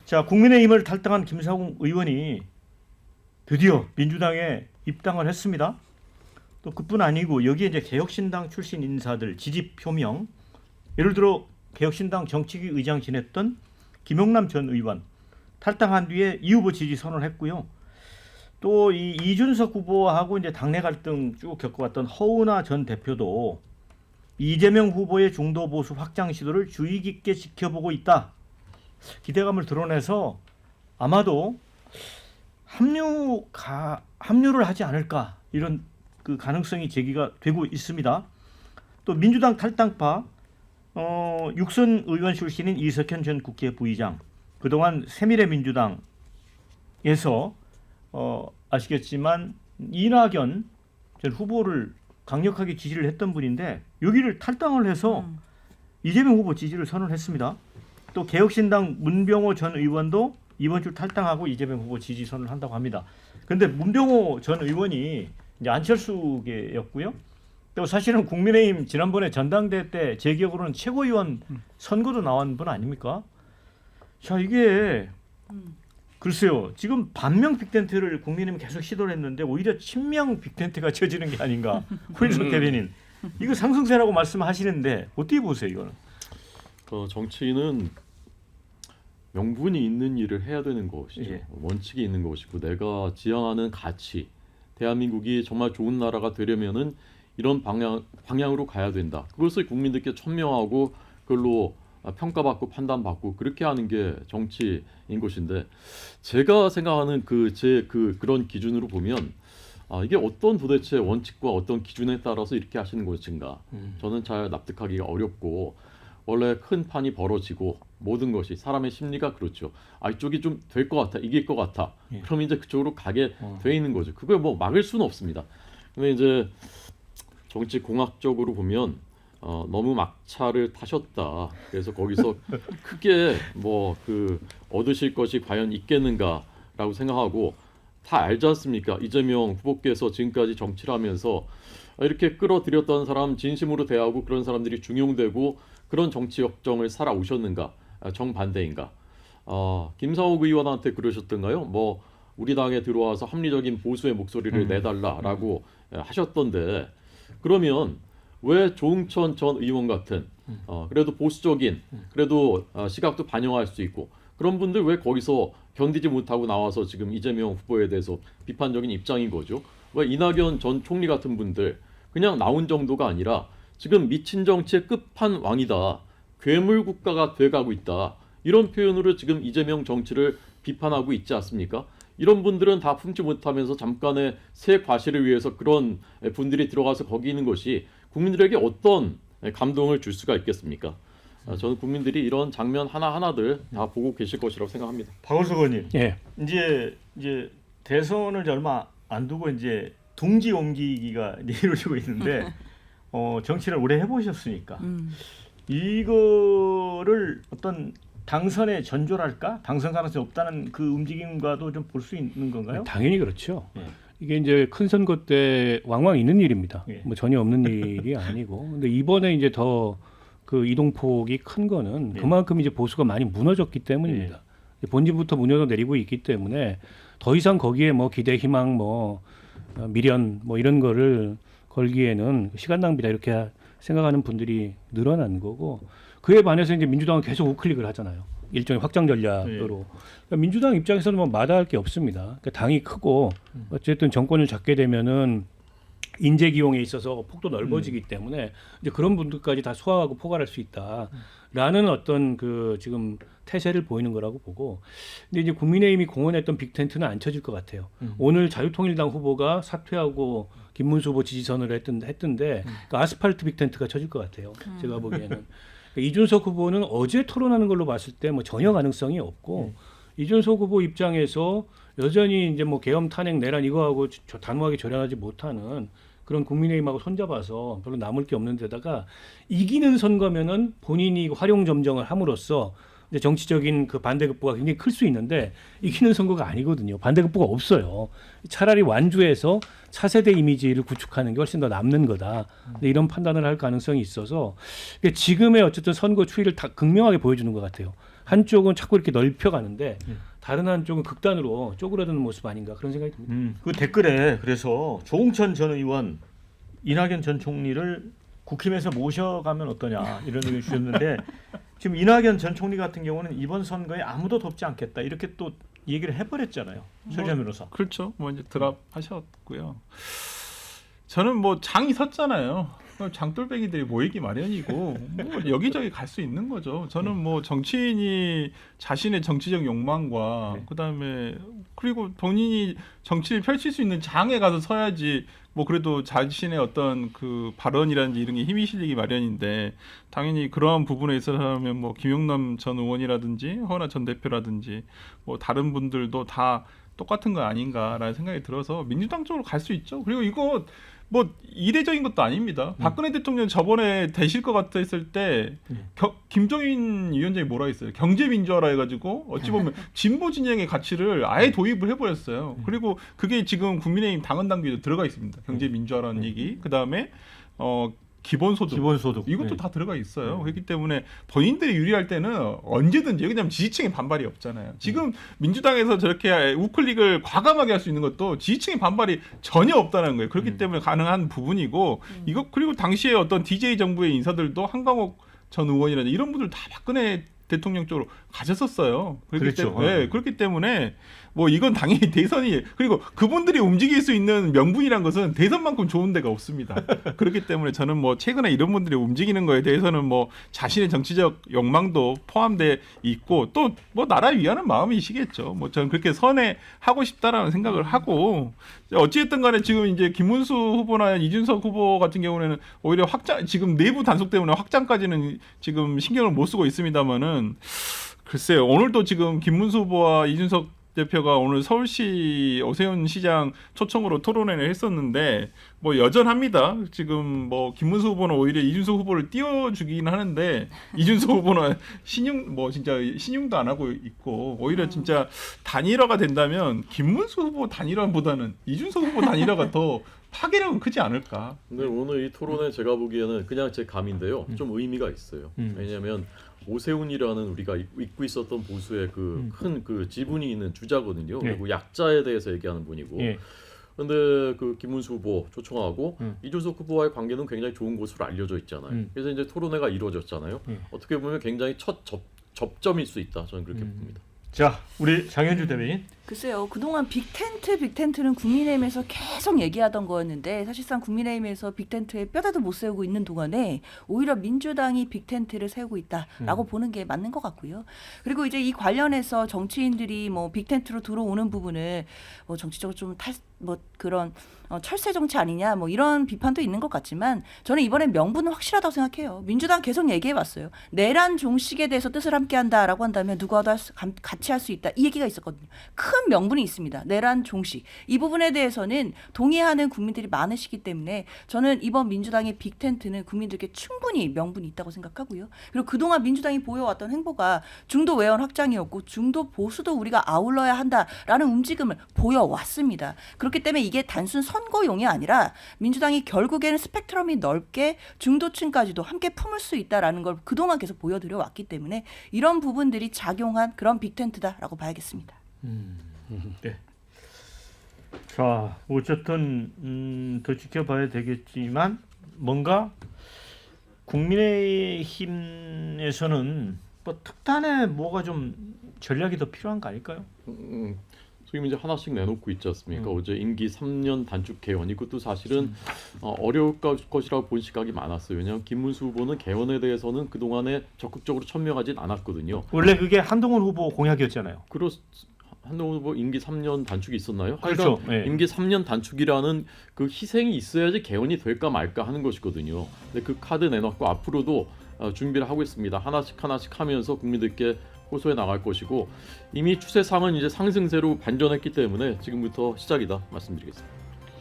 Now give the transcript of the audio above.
자, 국민의힘을 탈당한 김사공 의원이 드디어 민주당에 입당을 했습니다. 또 그뿐 아니고 여기에 이제 개혁신당 출신 인사들 지지 표명, 예를 들어 개혁신당 정치위 의장 지냈던 김용남 전 의원 탈당한 뒤에 이 후보 지지 선언했고요. 또 이 이준석 후보하고 이제 당내 갈등 쭉 겪어왔던 허은하 전 대표도 이재명 후보의 중도 보수 확장 시도를 주의 깊게 지켜보고 있다. 기대감을 드러내서 아마도 합류를 하지 않을까 이런 그 가능성이 제기가 되고 있습니다. 또 민주당 탈당파 육선 의원 출신인 이석현 전 국회 부의장 그동안 새미래민주당에서 아시겠지만 이낙연 전 후보를 강력하게 지지를 했던 분인데 여기를 탈당을 해서 이재명 후보 지지를 선언했습니다. 또 개혁신당 문병호 전 의원도 이번 주 탈당하고 이재명 후보 지지 선언을 한다고 합니다. 그런데 문병호 전 의원이 이제 안철수계였고요. 또 사실은 국민의힘 지난번에 전당대회 때 제 기억으로는 최고위원 선거도 나온 분 아닙니까? 자, 이게 글쎄요. 지금 반명 빅텐트를 국민의힘이 계속 시도를 했는데 오히려 친명 빅텐트가 쳐지는 게 아닌가. 후일석 대변인. 이거 상승세라고 말씀하시는데 어떻게 보세요, 이거는? 정치인은 명분이 있는 일을 해야 되는 것이죠. 예. 원칙이 있는 것이고 내가 지향하는 가치, 대한민국이 정말 좋은 나라가 되려면은 이런 방향으로 가야 된다. 그것을 국민들께 천명하고 그걸로 평가받고 판단받고 그렇게 하는 게 정치인 것인데 제가 생각하는 그런 기준으로 보면 이게 어떤 도대체 원칙과 어떤 기준에 따라서 이렇게 하시는 것인가 저는 잘 납득하기가 어렵고 원래 큰 판이 벌어지고 모든 것이 사람의 심리가 그렇죠. 이쪽이 좀 될 것 같아, 이길 것 같아. 예. 그럼 이제 그쪽으로 가게 돼 있는 거죠. 그걸 뭐 막을 수는 없습니다. 근데 이제 정치 공학적으로 보면 너무 막차를 타셨다. 그래서 거기서 크게 뭐 얻으실 것이 과연 있겠는가라고 생각하고 다 알지 않습니까? 이재명 후보께서 지금까지 정치를 하면서 이렇게 끌어들였던 사람 진심으로 대하고 그런 사람들이 중용되고 그런 정치 역정을 살아오셨는가? 정반대인가? 김상욱 의원한테 그러셨던가요? 뭐 우리 당에 들어와서 합리적인 보수의 목소리를 내달라라고 하셨던데 그러면 왜 조응천 전 의원 같은 그래도 보수적인 그래도 시각도 반영할 수 있고 그런 분들 왜 거기서 견디지 못하고 나와서 지금 이재명 후보에 대해서 비판적인 입장인 거죠? 왜 이낙연 전 총리 같은 분들 그냥 나온 정도가 아니라 지금 미친 정치의 끝판왕이다. 괴물 국가가 돼가고 있다. 이런 표현으로 지금 이재명 정치를 비판하고 있지 않습니까? 이런 분들은 다 품지 못하면서 잠깐의 새 과실을 위해서 그런 분들이 들어가서 거기 있는 것이 국민들에게 어떤 감동을 줄 수가 있겠습니까? 저는 국민들이 이런 장면 하나하나들 다 보고 계실 것이라고 생각합니다. 박원석 의원님. 예. 이제 대선을 이제 얼마 안 두고 이제 둥지 옮기기가 이제 이루어지고 있는데 정치를 오래 해보셨으니까 이거를 어떤 당선의 전조랄까? 당선 가능성이 없다는 그 움직임과도 좀 볼 수 있는 건가요? 당연히 그렇죠. 예. 이게 이제 큰 선거 때 왕왕 있는 일입니다. 예. 뭐 전혀 없는 일이 아니고. 근데 이번에 이제 더 그 이동폭이 큰 거는 예. 그만큼 이제 보수가 많이 무너졌기 때문입니다. 본질부터 무너져 내리고 있기 때문에 더 이상 거기에 뭐 기대, 희망, 뭐 미련 뭐 이런 거를 걸기에는 시간 낭비다 이렇게 생각하는 분들이 늘어난 거고 그에 반해서 이제 민주당은 계속 우클릭을 하잖아요. 일종의 확장 전략으로. 그러니까 민주당 입장에서는 뭐 마다할 게 없습니다. 그러니까 당이 크고 어쨌든 정권을 잡게 되면은 인재 기용에 있어서 폭도 넓어지기 때문에 이제 그런 분들까지 다 소화하고 포괄할 수 있다라는 어떤 그 지금 태세를 보이는 거라고 보고. 근데 이제 국민의힘이 공언했던 빅텐트는 안 쳐질 것 같아요. 오늘 자유통일당 후보가 사퇴하고 김문수 후보 지지선을 했던데 그 아스팔트 빅텐트가 쳐질 것 같아요. 제가 보기에는. 그러니까 이준석 후보는 어제 토론하는 걸로 봤을 때 뭐 전혀 가능성이 없고 이준석 후보 입장에서 여전히 이제 뭐 계엄 탄핵 내란 이거하고 단호하게 절연하지 못하는 그런 국민의힘하고 손잡아서 별로 남을 게 없는 데다가 이기는 선거면은 본인이 활용 점정을 함으로써 이제 정치적인 그 반대급부가 굉장히 클 수 있는데 이기는 선거가 아니거든요. 반대급부가 없어요. 차라리 완주해서 차세대 이미지를 구축하는 게 훨씬 더 남는 거다. 이런 판단을 할 가능성이 있어서 지금의 어쨌든 선거 추이를 다 극명하게 보여주는 것 같아요. 한쪽은 자꾸 이렇게 넓혀가는데 다른 한쪽은 극단으로 쪼그라드는 모습 아닌가 그런 생각이 듭니다. 그 댓글에 그래서 조홍천 전 의원 이낙연 전 총리를 국힘에서 모셔가면 어떠냐 이런 의견 주셨는데 지금 이낙연 전 총리 같은 경우는 이번 선거에 아무도 돕지 않겠다 이렇게 또 얘기를 해버렸잖아요. 설전 변호사. 그렇죠. 뭐 이제 드랍하셨고요. 저는 뭐 장이 섰잖아요. 장돌뱅이들이 모이기 마련이고 뭐 여기저기 갈 수 있는 거죠. 저는 뭐 정치인이 자신의 정치적 욕망과 그다음에 그리고 본인이 정치를 펼칠 수 있는 장에 가서 서야지 뭐 그래도 자신의 어떤 그 발언이라든지 이런 게 힘이 실리기 마련인데 당연히 그러한 부분에 있어서는 뭐 김용남 전 의원이라든지 허은하 전 대표라든지 뭐 다른 분들도 다 똑같은 거 아닌가라는 생각이 들어서 민주당 쪽으로 갈 수 있죠. 그리고 이거 뭐 이례적인 것도 아닙니다. 박근혜 대통령 저번에 되실 것 같았을 때 김종인 위원장이 뭐라 했어요? 경제민주화라 해가지고 어찌 보면 진보 진영의 가치를 아예 도입을 해버렸어요. 그리고 그게 지금 국민의힘 당헌 당규에 들어가 있습니다. 경제민주화라는 얘기. 그 다음에 기본소득 이것도 다 들어가 있어요. 그렇기 때문에 본인들이 유리할 때는 언제든지 왜냐하면 지지층의 반발이 없잖아요. 지금 민주당에서 저렇게 우클릭을 과감하게 할 수 있는 것도 지지층의 반발이 전혀 없다는 거예요. 그렇기 때문에 가능한 부분이고 이거 그리고 당시에 어떤 DJ 정부의 인사들도 한강옥 전 의원이라든지 이런 분들 다 박근혜 대통령 쪽으로 가셨었어요. 그렇기 때문에 뭐 이건 당연히 대선이 그리고 그분들이 움직일 수 있는 명분이란 것은 대선만큼 좋은 데가 없습니다. 그렇기 때문에 저는 뭐 최근에 이런 분들이 움직이는 거에 대해서는 뭐 자신의 정치적 욕망도 포함돼 있고 또 뭐 나라 위하는 마음이시겠죠. 뭐 저는 그렇게 선회하고 싶다라는 생각을 하고 어찌됐든 간에 지금 이제 김문수 후보나 이준석 후보 같은 경우에는 오히려 확장 지금 내부 단속 때문에 확장까지는 지금 신경을 못 쓰고 있습니다만은 글쎄요. 오늘도 지금 김문수 후보와 이준석 대표가 오늘 서울시 오세훈 시장 초청으로 토론회를 했었는데 뭐 여전합니다. 지금 뭐 김문수 후보는 오히려 이준석 후보를 띄워주긴 하는데 이준석 후보는 신용도 안 하고 있고 오히려 진짜 단일화가 된다면 김문수 후보 단일화보다는 이준석 후보 단일화가 더 파괴력은 크지 않을까. 근데 오늘 이 토론회 제가 보기에는 그냥 제 감인데요. 좀 의미가 있어요. 왜냐하면 오세훈이라는 우리가 잊고 있었던 보수의 그 큰 그 지분이 있는 주자거든요. 그리고 약자에 대해서 얘기하는 분이고. 그런데 그 김문수 후보 초청하고 이준석 후보와의 관계는 굉장히 좋은 것으로 알려져 있잖아요. 그래서 이제 토론회가 이루어졌잖아요. 어떻게 보면 굉장히 첫 접점일 수 있다. 저는 그렇게 봅니다. 자, 우리 장현주 대변인. 글쎄요. 그동안 빅텐트는 국민의힘에서 계속 얘기하던 거였는데 사실상 국민의힘에서 빅텐트에 뼈대도 못 세우고 있는 동안에 오히려 민주당이 빅텐트를 세우고 있다라고 보는 게 맞는 것 같고요. 그리고 이제 이 관련해서 정치인들이 뭐 빅텐트로 들어오는 부분을 뭐 정치적으로 좀 그런 철새 정치 아니냐 뭐 이런 비판도 있는 것 같지만 저는 이번엔 명분은 확실하다고 생각해요. 민주당 계속 얘기해왔어요. 내란 종식에 대해서 뜻을 함께한다라고 한다면 누구와도 같이 할 수 있다 이 얘기가 있었거든요. 큰 명분이 있습니다. 내란 종식 이 부분에 대해서는 동의하는 국민들이 많으시기 때문에 저는 이번 민주당의 빅텐트는 국민들께 충분히 명분이 있다고 생각하고요. 그리고 그동안 민주당이 보여왔던 행보가 중도 외연 확장이었고 중도 보수도 우리가 아울러야 한다라는 움직임을 보여왔습니다. 그렇기 때문에 이게 단순 선거용이 아니라 민주당이 결국에는 스펙트럼이 넓게 중도층까지도 함께 품을 수 있다라는 걸 그동안 계속 보여드려 왔기 때문에 이런 부분들이 작용한 그런 빅텐트다라고 봐야겠습니다. 네. 자, 어쨌든 더 지켜봐야 되겠지만 뭔가 국민의힘에서는 뭐 특단의 뭐가 좀 전략이 더 필요한 거 아닐까요? 지금 이제 하나씩 내놓고 있지 않습니까? 어제 임기 3년 단축 개헌 이것도 사실은 어려울 것이라고 본 시각이 많았어요. 왜냐하면 김문수 후보는 개헌에 대해서는 그동안에 적극적으로 천명하진 않았거든요. 원래 그게 한동훈 후보 공약이었잖아요. 한동훈 후보 임기 3년 단축이 있었나요? 그렇죠. 네. 임기 3년 단축이라는 그 희생이 있어야지 개헌이 될까 말까 하는 것이거든요. 근데 그 카드 내놓고 앞으로도 준비를 하고 있습니다. 하나씩 하면서 국민들께 호소해 나갈 것이고 이미 추세상은 이제 상승세로 반전했기 때문에 지금부터 시작이다 말씀드리겠습니다.